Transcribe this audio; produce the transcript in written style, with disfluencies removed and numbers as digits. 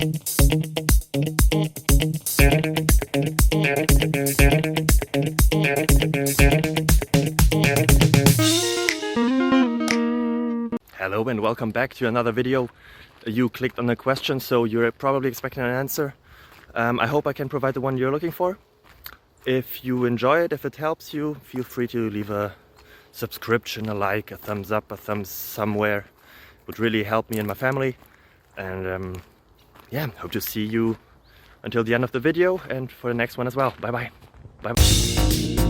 Hello and welcome back to another video. You clicked on a question, so you're probably expecting an answer. I hope I can provide the one you're looking for. If you enjoy it, if it helps you, feel free to leave a subscription, a like, a thumbs up, a thumbs somewhere. It would really help me and my family. And yeah, hope to see you until the end of the video and for the next one as well. Bye bye. Bye bye.